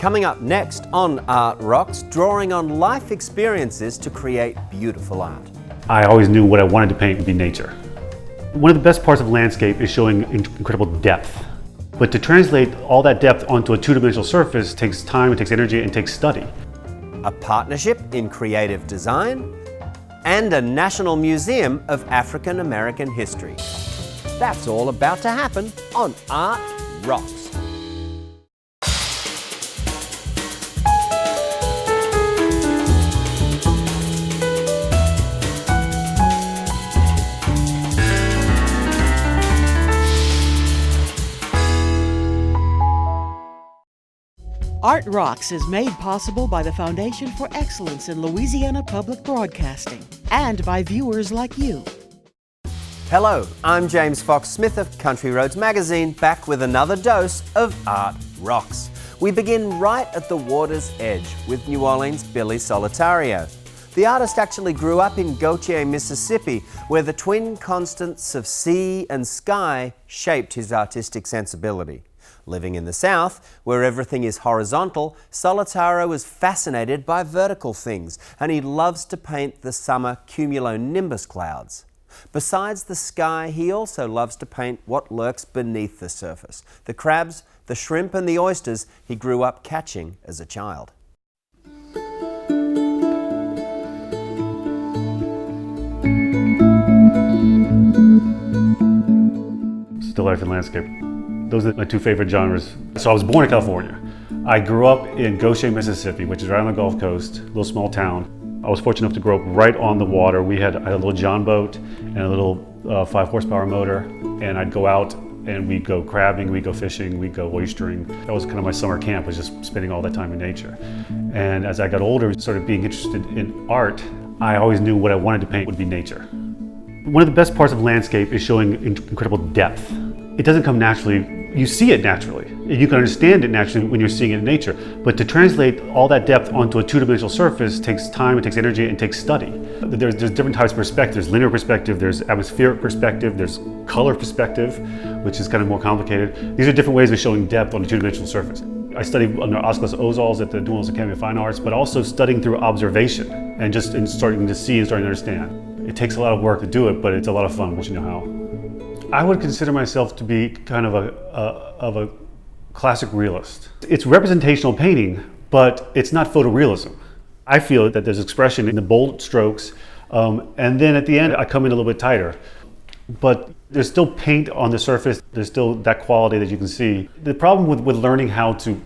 Coming up next on Art Rocks, drawing on life experiences to create beautiful art. I always knew what I wanted to paint would be nature. One of the best parts of landscape is showing incredible depth. But to translate all that depth onto a two-dimensional surface takes time, it takes energy, and takes study. A partnership in creative design and a National Museum of African-American History. That's all about to happen on Art Rocks. Art Rocks is made possible by the Foundation for Excellence in Louisiana Public Broadcasting and by viewers like you. Hello, I'm James Fox-Smith of Country Roads Magazine, back with another dose of Art Rocks. We begin right at the water's edge with New Orleans' Billy Solitario. The artist actually grew up in Gautier, Mississippi, where the twin constants of sea and sky shaped his artistic sensibility. Living in the South, where everything is horizontal, Solitario is fascinated by vertical things, and he loves to paint the summer cumulonimbus clouds. Besides the sky, he also loves to paint what lurks beneath the surface, the crabs, the shrimp and the oysters he grew up catching as a child. Still life and landscape. Those are my two favorite genres. So I was born in California. I grew up in Gautier, Mississippi, which is right on the Gulf Coast, a little small town. I was fortunate enough to grow up right on the water. I had a little John boat and a little 5-horsepower motor, and I'd go out and we'd go crabbing, we'd go fishing, we'd go oystering. That was kind of my summer camp, was just spending all that time in nature. And as I got older, started being interested in art, I always knew what I wanted to paint would be nature. One of the best parts of landscape is showing incredible depth. It doesn't come naturally. You see it naturally. You can understand it naturally when you're seeing it in nature. But to translate all that depth onto a two-dimensional surface takes time, it takes energy, and takes study. There's different types of perspective. There's linear perspective, there's atmospheric perspective, there's color perspective, which is kind of more complicated. These are different ways of showing depth on a two-dimensional surface. I studied under Oscar Ozals at the New Orleans Academy of Fine Arts, but also studying through observation and just starting to see and starting to understand. It takes a lot of work to do it, but it's a lot of fun once you know how. I would consider myself to be kind of a classic realist. It's representational painting, but it's not photorealism. I feel that there's expression in the bold strokes, and then at the end I come in a little bit tighter. But there's still paint on the surface, there's still that quality that you can see. The problem with learning how to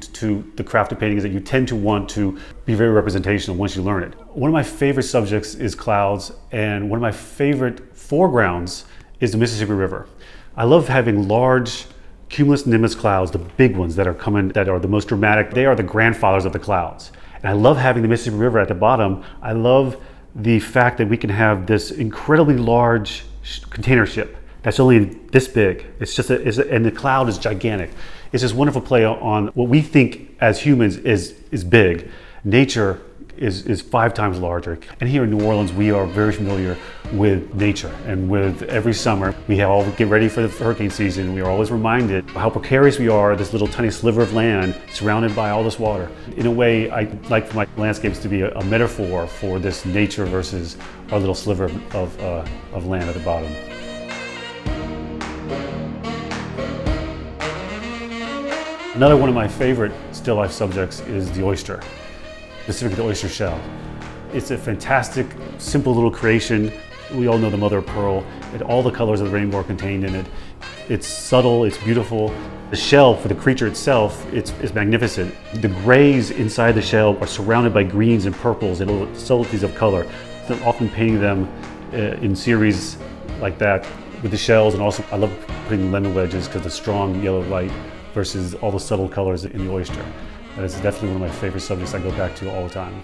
the craft of painting is that you tend to want to be very representational once you learn it. One of my favorite subjects is clouds, and one of my favorite foregrounds is the Mississippi River. I love having large cumulonimbus clouds, the big ones that are coming, that are the most dramatic. They are the grandfathers of the clouds. And I love having the Mississippi River at the bottom. I love the fact that we can have this incredibly large container ship that's only this big. And the cloud is gigantic. It's this wonderful play on what we think as humans is big. Nature is 5 times larger. And here in New Orleans, we are very familiar with nature, and with every summer, we all get ready for the hurricane season. We are always reminded how precarious we are, this little tiny sliver of land surrounded by all this water. In a way, I like for my landscapes to be a metaphor for this nature versus our little sliver of land at the bottom. Another one of my favorite still life subjects is the oyster, specifically the oyster shell. It's a fantastic, simple little creation. We all know the mother of pearl, and all the colors of the rainbow are contained in it. It's subtle, it's beautiful. The shell for the creature itself is magnificent. The grays inside the shell are surrounded by greens and purples and little subtleties of color. I'm often painting them in series like that with the shells, and also I love putting lemon wedges because the strong yellow light versus all the subtle colors in the oyster. That is definitely one of my favorite subjects I go back to all the time.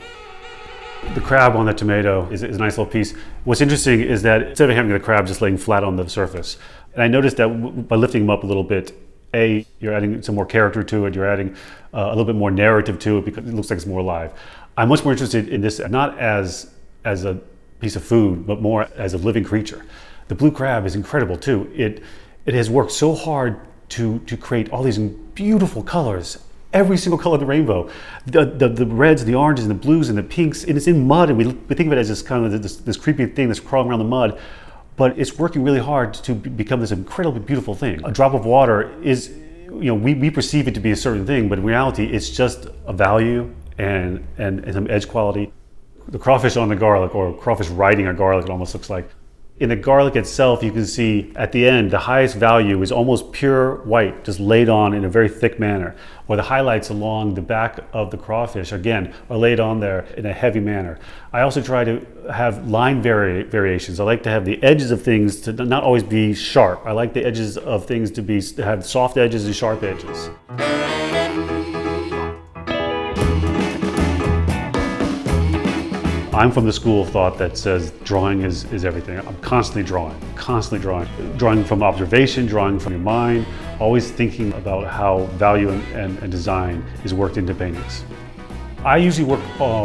The crab on the tomato is a nice little piece. What's interesting is that instead of having the crab just laying flat on the surface, and I noticed that by lifting them up a little bit, you're adding some more character to it, you're adding a little bit more narrative to it because it looks like it's more alive. I'm much more interested in this not as a piece of food, but more as a living creature. The blue crab is incredible too. It has worked so hard to create all these beautiful colors, every single color of the rainbow. The reds, the oranges, and the blues, and the pinks, and it's in mud, and we think of it as this kind of this creepy thing that's crawling around the mud, but it's working really hard to become this incredibly beautiful thing. A drop of water is, we perceive it to be a certain thing, but in reality, it's just a value and some edge quality. The crawfish on the garlic, or crawfish riding a garlic, it almost looks like. In the garlic itself, you can see at the end, the highest value is almost pure white, just laid on in a very thick manner. Or the highlights along the back of the crawfish, again, are laid on there in a heavy manner. I also try to have line variations. I like to have the edges of things to not always be sharp. I like the edges of things to have soft edges and sharp edges. I'm from the school of thought that says drawing is everything. I'm constantly drawing. Drawing from observation, drawing from your mind, always thinking about how value and design is worked into paintings. I usually work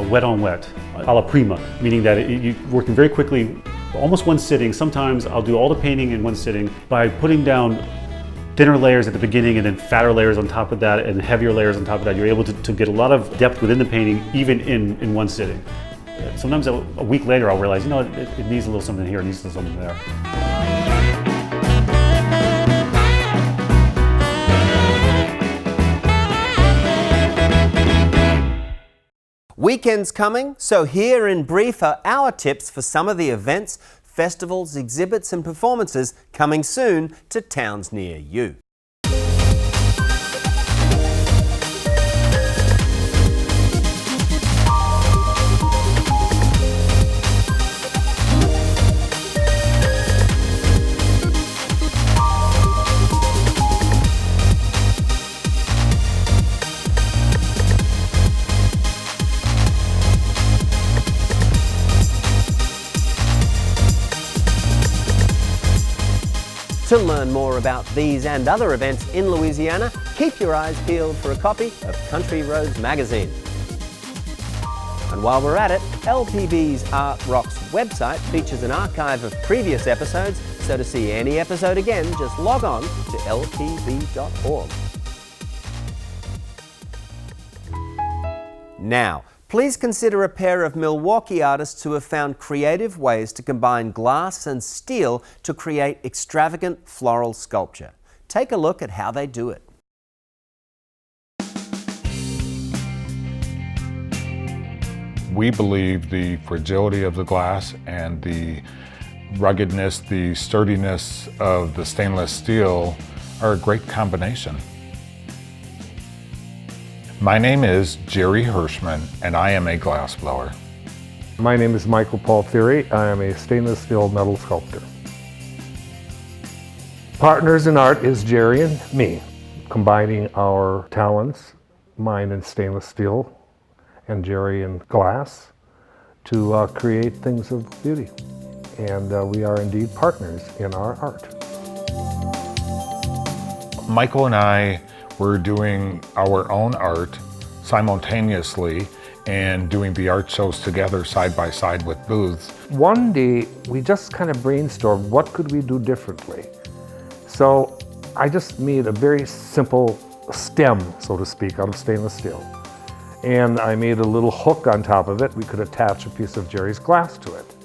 wet on wet, a la prima, meaning that you're working very quickly, almost one sitting. Sometimes I'll do all the painting in one sitting by putting down thinner layers at the beginning and then fatter layers on top of that and heavier layers on top of that. You're able to get a lot of depth within the painting, even in one sitting. Sometimes a week later I'll realize, it needs a little something here, it needs a little something there. Weekend's coming, so here in brief are our tips for some of the events, festivals, exhibits and performances coming soon to towns near you. To learn more about these and other events in Louisiana, keep your eyes peeled for a copy of Country Roads magazine. And while we're at it, LPB's Art Rocks website features an archive of previous episodes, so to see any episode again, just log on to lpb.org. Now, please consider a pair of Milwaukee artists who have found creative ways to combine glass and steel to create extravagant floral sculpture. Take a look at how they do it. We believe the fragility of the glass and the ruggedness, the sturdiness of the stainless steel are a great combination. My name is Jerry Hirschman, and I am a glassblower. My name is Michael Paul Theory. I am a stainless steel metal sculptor. Partners in art is Jerry and me, combining our talents, mine in stainless steel and Jerry in glass, to create things of beauty. And we are indeed partners in our art. Michael and I were doing our own art simultaneously and doing the art shows together side by side with booths. One day we just kind of brainstormed what could we do differently. So I just made a very simple stem, so to speak, out of stainless steel. And I made a little hook on top of it. We could attach a piece of Jerry's glass to it.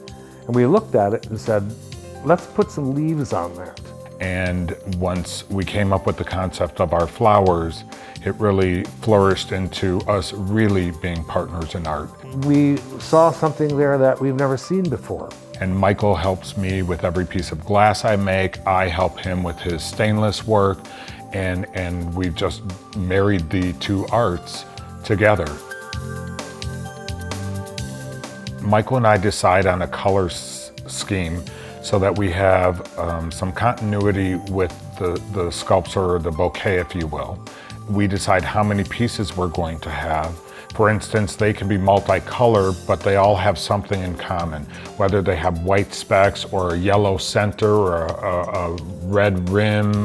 And we looked at it and said, let's put some leaves on that. And once we came up with the concept of our flowers, it really flourished into us really being partners in art. We saw something there that we've never seen before. And Michael helps me with every piece of glass I make. I help him with his stainless work. And we've just married the two arts together. Michael and I decide on a color scheme so that we have some continuity with the sculpture or the bouquet, if you will. We decide how many pieces we're going to have. For instance, they can be multicolor, but they all have something in common, whether they have white specks or a yellow center or a red rim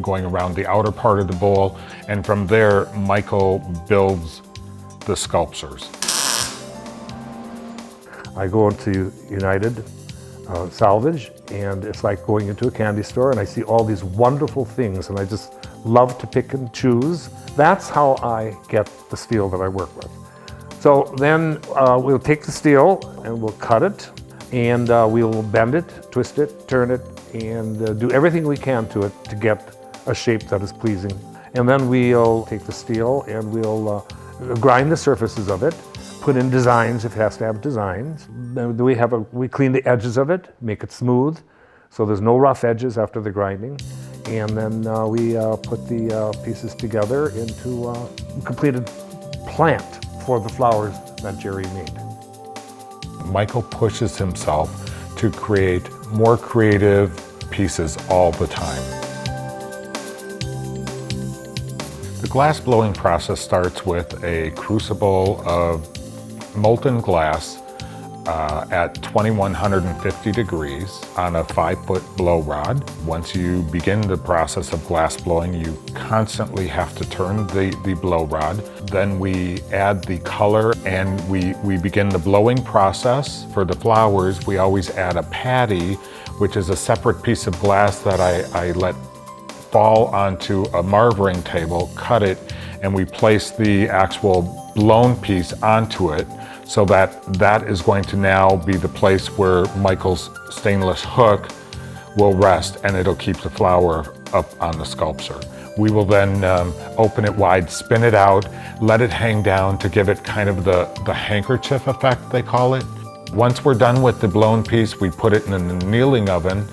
going around the outer part of the bowl. And from there, Michael builds the sculptures. I go into United Salvage, and it's like going into a candy store, and I see all these wonderful things, and I just love to pick and choose. That's how I get the steel that I work with. So then we'll take the steel and we'll cut it, and we'll bend it, twist it, turn it, and do everything we can to it to get a shape that is pleasing. And then we'll take the steel and we'll grind the surfaces of it, put in designs if it has to have designs. Then we clean the edges of it, make it smooth, so there's no rough edges after the grinding. And then we put the pieces together into a completed plant for the flowers that Jerry made. Michael pushes himself to create more creative pieces all the time. The glass blowing process starts with a crucible of molten glass at 2150 degrees on a 5-foot blow rod. Once you begin the process of glass blowing, you constantly have to turn the blow rod. Then we add the color and we begin the blowing process. For the flowers, we always add a patty, which is a separate piece of glass that I let fall onto a marvering table, cut it, and we place the actual blown piece onto it, so that is going to now be the place where Michael's stainless hook will rest, and it'll keep the flower up on the sculpture. We will then open it wide, spin it out, let it hang down to give it kind of the handkerchief effect, they call it. Once we're done with the blown piece, we put it in an annealing oven.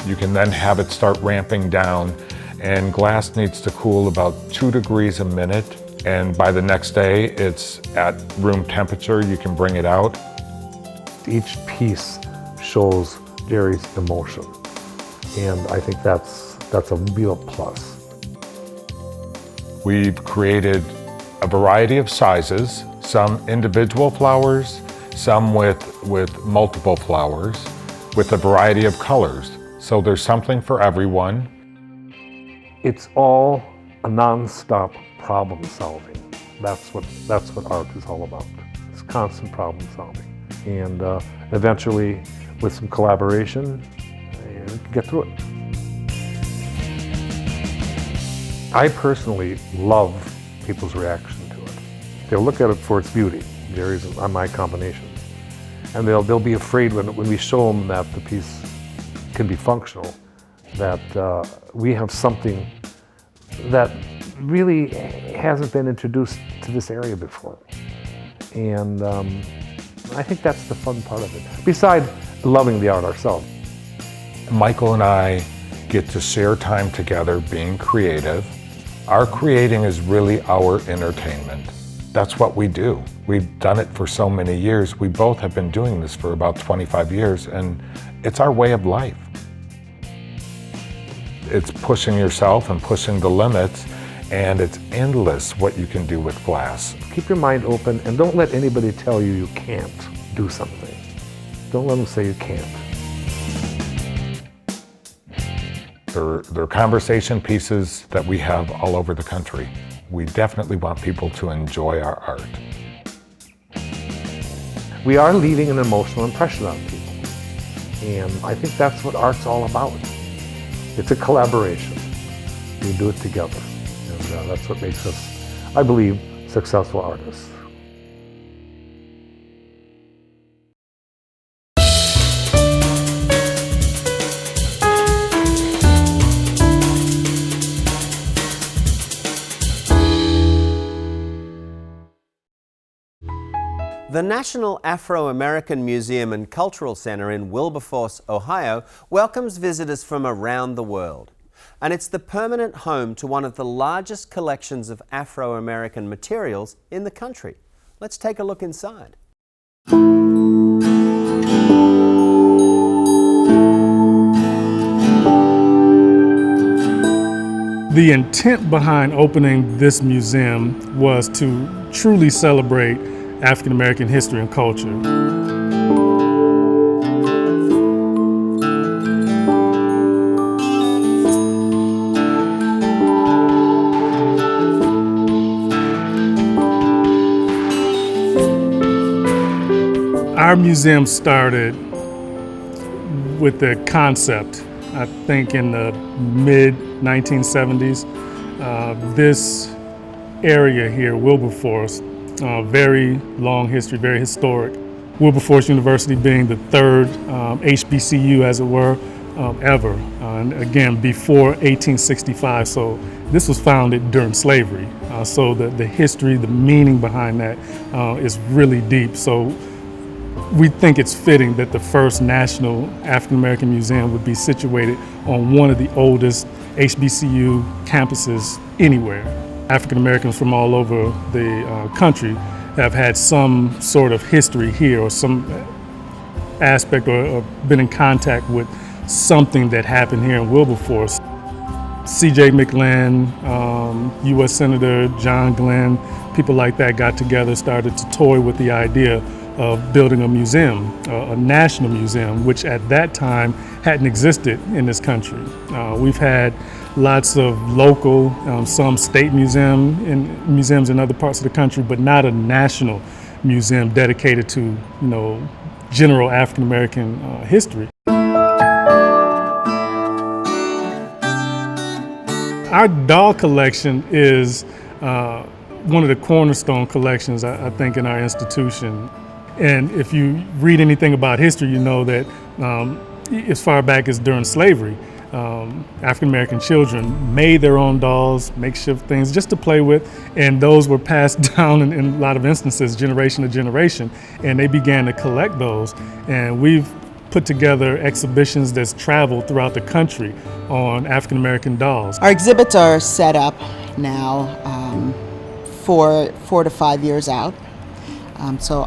You can then have it start ramping down, and glass needs to cool about 2 degrees a minute. And by the next day, it's at room temperature. You can bring it out. Each piece shows Jerry's emotion, and I think that's a real plus. We've created a variety of sizes, some individual flowers, some with multiple flowers, with a variety of colors. So there's something for everyone. It's all a non-stop problem solving. That's what art is all about. It's constant problem solving. And eventually, with some collaboration, we can get through it. I personally love people's reaction to it. They'll look at it for its beauty. Jerry's on my combination. And they'll be afraid when we show them that the piece can be functional, that we have something that really hasn't been introduced to this area before. And I think that's the fun part of it, besides loving the art ourselves. Michael and I get to share time together being creative. Our creating is really our entertainment. That's what we do. We've done it for so many years. We both have been doing this for about 25 years, and it's our way of life. It's pushing yourself and pushing the limits, and it's endless what you can do with glass. Keep your mind open and don't let anybody tell you you can't do something. Don't let them say you can't. They're conversation pieces that we have all over the country. We definitely want people to enjoy our art. We are leaving an emotional impression on people. And I think that's what art's all about. It's a collaboration. We do it together. And that's what makes us, I believe, successful artists. The National Afro-American Museum and Cultural Center in Wilberforce, Ohio, welcomes visitors from around the world. And it's the permanent home to one of the largest collections of Afro-American materials in the country. Let's take a look inside. The intent behind opening this museum was to truly celebrate African American history and culture. Our museum started with the concept, I think in the mid-1970s, This area here, Wilberforce, very long history, very historic. Wilberforce University being the third HBCU, as it were, ever, and again before 1865. So this was founded during slavery. So the history, the meaning behind that is really deep. So we think it's fitting that the first national African American museum would be situated on one of the oldest HBCU campuses anywhere. African Americans from all over the country have had some sort of history here, or some aspect, or been in contact with something that happened here in Wilberforce. C.J. McLean, U.S. Senator John Glenn, people like that got together, started to toy with the idea of building a museum, a national museum, which at that time hadn't existed in this country. We've had lots of local, some state museums in other parts of the country, but not a national museum dedicated to, general African American history. Our doll collection is one of the cornerstone collections, I think, in our institution. And if you read anything about history, you know that as far back as during slavery, African American children made their own dolls, makeshift things just to play with, and those were passed down in a lot of instances, generation to generation, and they began to collect those. And we've put together exhibitions that's traveled throughout the country on African American dolls. Our exhibits are set up now 4 to 5 years out. So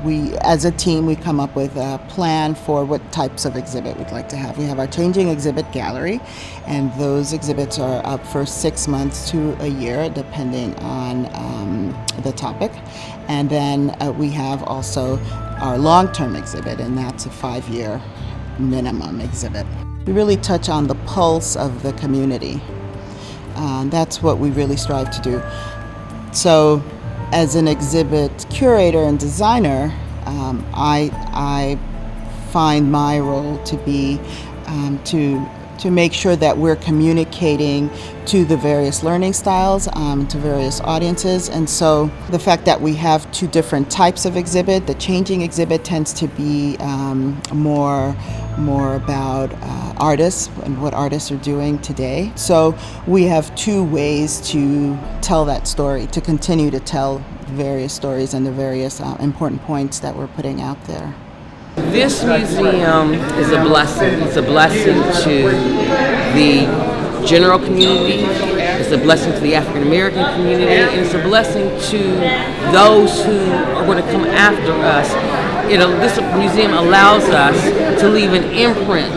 we, as a team, we come up with a plan for what types of exhibit we'd like to have. We have our changing exhibit gallery, and those exhibits are up for 6 months to a year, depending on the topic. And then we have also our long-term exhibit, and that's a 5-year minimum exhibit. We really touch on the pulse of the community. That's what we really strive to do. So, as an exhibit curator and designer, I find my role to be to make sure that we're communicating to the various learning styles, to various audiences. And so the fact that we have 2 different types of exhibit, the changing exhibit tends to be more about artists and what artists are doing today. So we have 2 ways to tell that story, to continue to tell various stories and the various important points that we're putting out there. This museum is a blessing. It's a blessing to the general community, it's a blessing to the African American community, and it's a blessing to those who are going to come after us. This museum allows us to leave an imprint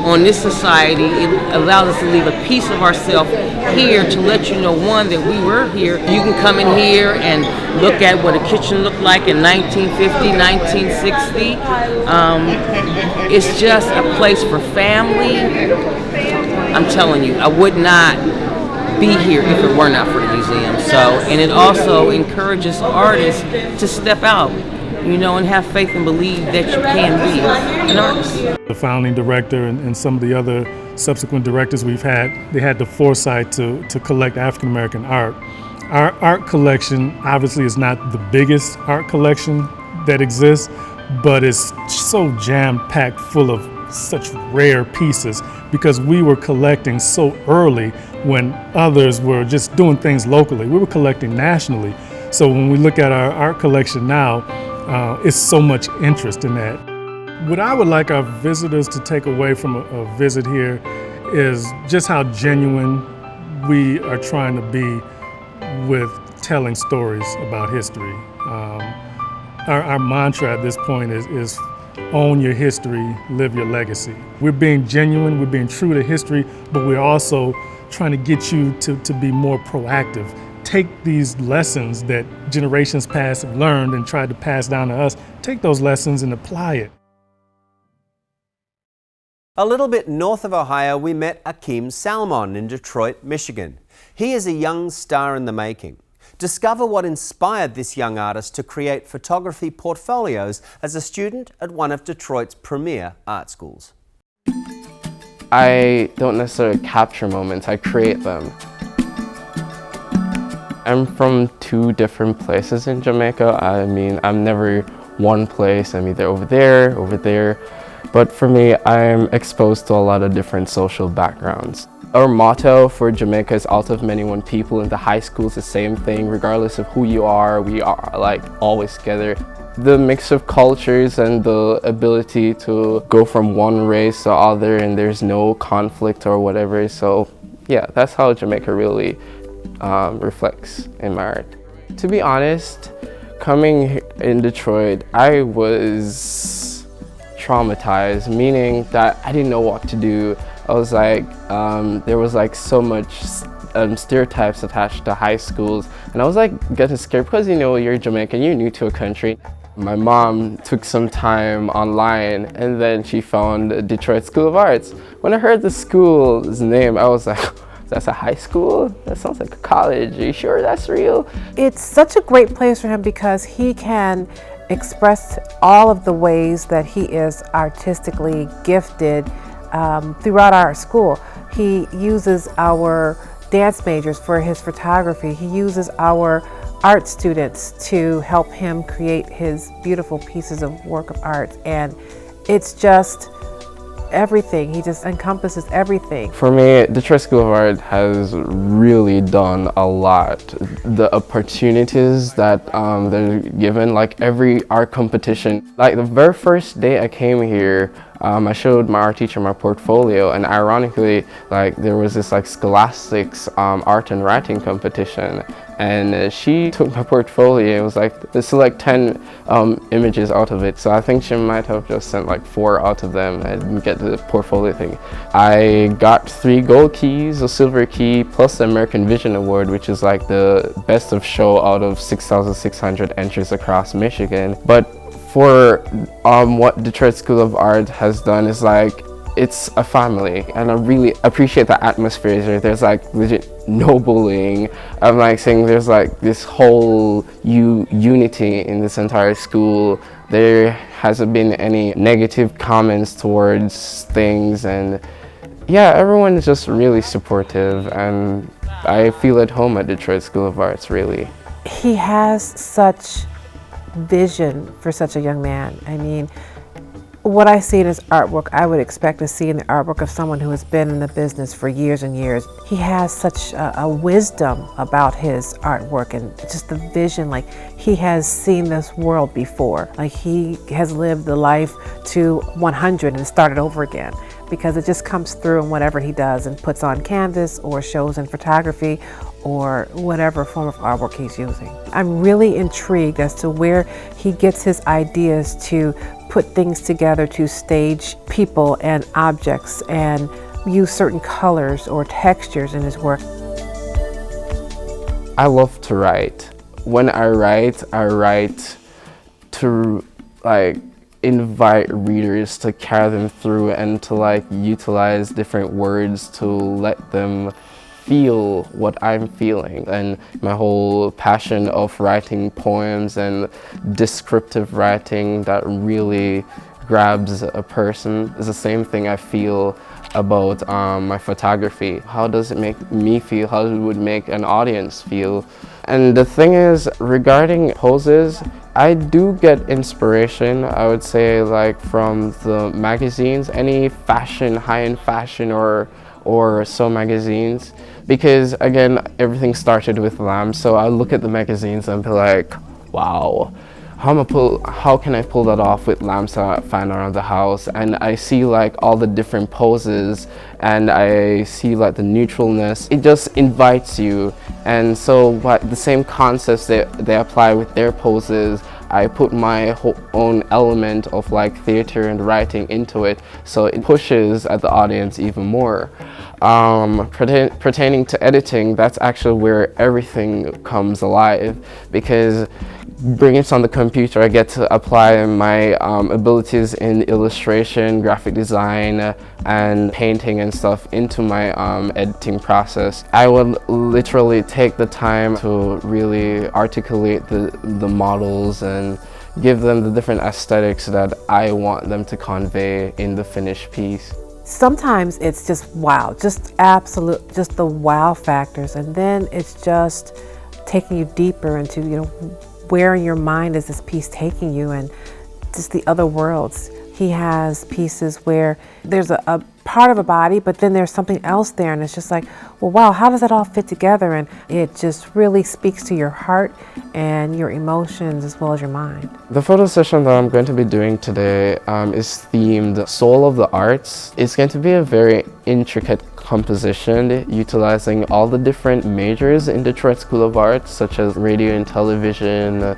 on this society. It allows us to leave a piece of ourselves here to let you know, one, that we were here. You can come in here and look at what a kitchen looked like in 1950, 1960. It's just a place for family. I'm telling you, I would not be here if it were not for the museum. And it also encourages artists to step out, and have faith and believe that you can be an artist. The founding director and some of the other subsequent directors we've had, they had the foresight to collect African American art. Our art collection obviously is not the biggest art collection that exists, but it's so jam-packed full of such rare pieces because we were collecting so early when others were just doing things locally. We were collecting nationally. So when we look at our art collection now, it's so much interest in that. What I would like our visitors to take away from a visit here is just how genuine we are trying to be with telling stories about history. Our mantra at this point is own your history, live your legacy. We're being genuine, we're being true to history, but we're also trying to get you to be more proactive. Take these lessons that generations past have learned and tried to pass down to us, take those lessons and apply it. A little bit north of Ohio, we met Akeem Salmon in Detroit, Michigan. He is a young star in the making. Discover what inspired this young artist to create photography portfolios as a student at one of Detroit's premier art schools. I don't necessarily capture moments, I create them. I'm from 2 different places in Jamaica. I mean, I'm never one place. I'm either over there. But for me, I'm exposed to a lot of different social backgrounds. Our motto for Jamaica is out of many one people. In the high school, it's the same thing. Regardless of who you are, we are like always together. The mix of cultures and the ability to go from one race to other and there's no conflict or whatever. So yeah, that's how Jamaica really reflects in my art. To be honest, coming in Detroit, I was traumatized, meaning that I didn't know what to do. I was like, there was like so much stereotypes attached to high schools, and I was like getting scared because you know you're Jamaican, you're new to a country. My mom took some time online and then she found Detroit School of Arts. When I heard the school's name, I was like, that's a high school? That sounds like a college. Are you sure that's real? It's such a great place for him because he can express all of the ways that he is artistically gifted throughout our school. He uses our dance majors for his photography. He uses our art students to help him create his beautiful pieces of work of art. And it's just everything. He just encompasses everything. For me, Detroit School of Art has really done a lot. The opportunities that they're given, like every art competition. Like the very first day I came here, I showed my art teacher my portfolio, and ironically, like there was this like scholastics art and writing competition, and she took my portfolio. It was like to select 10 images out of it. So I think she might have just sent like 4 out of them. I didn't get the portfolio thing. I got 3 gold keys, a silver key, plus the American Vision Award, which is like the best of show out of 6,600 entries across Michigan. But for what Detroit School of Art has done is like, it's a family, and I really appreciate the atmosphere here. There's like legit no bullying. I'm like saying there's like this whole unity in this entire school. There hasn't been any negative comments towards things, and yeah, everyone is just really supportive, and I feel at home at Detroit School of Arts, really. He has such vision for such a young man. I mean, what I see in his artwork, I would expect to see in the artwork of someone who has been in the business for years and years. He has such a wisdom about his artwork and just the vision, like he has seen this world before. Like he has lived the life to 100 and started over again, because it just comes through in whatever he does and puts on canvas or shows in photography or whatever form of artwork he's using. I'm really intrigued as to where he gets his ideas to put things together to stage people and objects and use certain colors or textures in his work. I love to write. When I write to like invite readers to carry them through and to like utilize different words to let them feel what I'm feeling. And my whole passion of writing poems and descriptive writing that really grabs a person is the same thing I feel about my photography. How does it make me feel? How it would make an audience feel? And the thing is, regarding poses, I do get inspiration, I would say, like from the magazines, any fashion, high-end fashion or so magazines, because again, everything started with lamb. So I look at the magazines and be like, wow, how can I pull that off with lamps I find around the house? And I see like all the different poses, and I see like the neutralness. It just invites you. And so the same concepts that they apply with their poses, I put my own element of like theater and writing into it, so it pushes at the audience even more. Pertaining to editing, that's actually where everything comes alive, because bringing it on the computer, I get to apply my abilities in illustration, graphic design, and painting and stuff into my editing process. I would literally take the time to really articulate the models and give them the different aesthetics that I want them to convey in the finished piece. sometimes it's just wow, just absolute, just the wow factors. And then it's just taking you deeper into, where in your mind is this piece taking you, and just the other worlds. He has pieces where there's a part of a body, but then there's something else there, and it's just like, well, wow, how does that all fit together? And it just really speaks to your heart and your emotions as well as your mind. The photo session that I'm going to be doing today is themed Soul of the Arts. It's going to be a very intricate composition utilizing all the different majors in Detroit School of Arts, such as radio and television,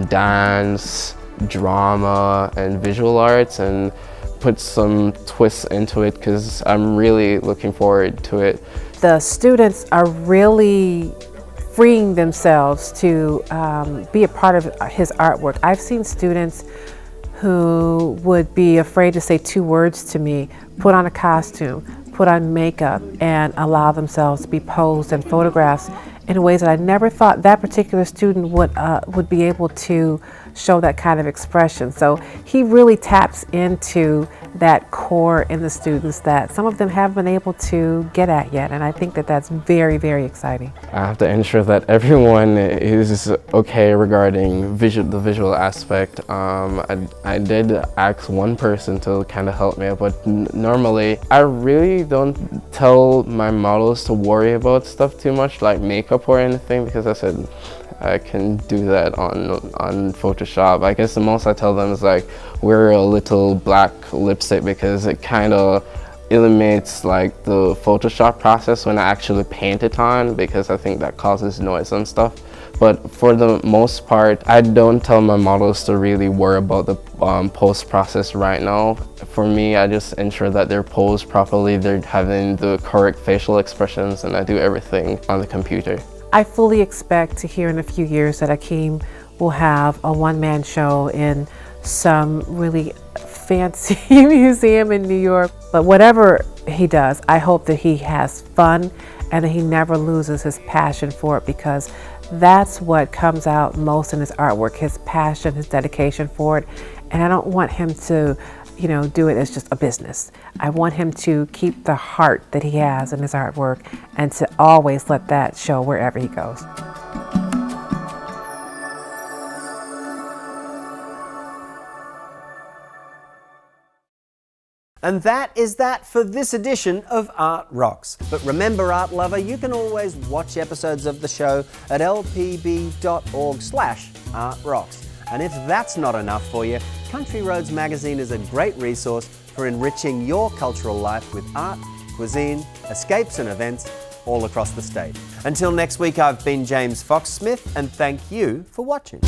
dance, drama, and visual arts, and put some twists into it because I'm really looking forward to it. The students are really freeing themselves to be a part of his artwork. I've seen students who would be afraid to say 2 words to me, put on a costume, put on makeup, and allow themselves to be posed and photographed in ways that I never thought that particular student would be able to show that kind of expression. So he really taps into that core in the students that some of them haven't been able to get at yet, and I think that that's very, very exciting. I have to ensure that everyone is okay regarding the visual aspect. I did ask one person to kind of help me out, but normally I really don't tell my models to worry about stuff too much, like makeup or anything, because I said I can do that on Photoshop. I guess the most I tell them is like, wear a little black lipstick because it kind of eliminates like the Photoshop process when I actually paint it on, because I think that causes noise and stuff. But for the most part, I don't tell my models to really worry about the post process right now. For me, I just ensure that they're posed properly, they're having the correct facial expressions, and I do everything on the computer. I fully expect to hear in a few years that Akeem will have a one-man show in some really fancy museum in New York. But whatever he does, I hope that he has fun and that he never loses his passion for it, because that's what comes out most in his artwork, his passion, his dedication for it. And I don't want him to do it as just a business. I want him to keep the heart that he has in his artwork and to always let that show wherever he goes. And that is that for this edition of Art Rocks. But remember, art lover, you can always watch episodes of the show at lpb.org/artrocks. And if that's not enough for you, Country Roads magazine is a great resource for enriching your cultural life with art, cuisine, escapes and events all across the state. Until next week, I've been James Fox-Smith, and thank you for watching.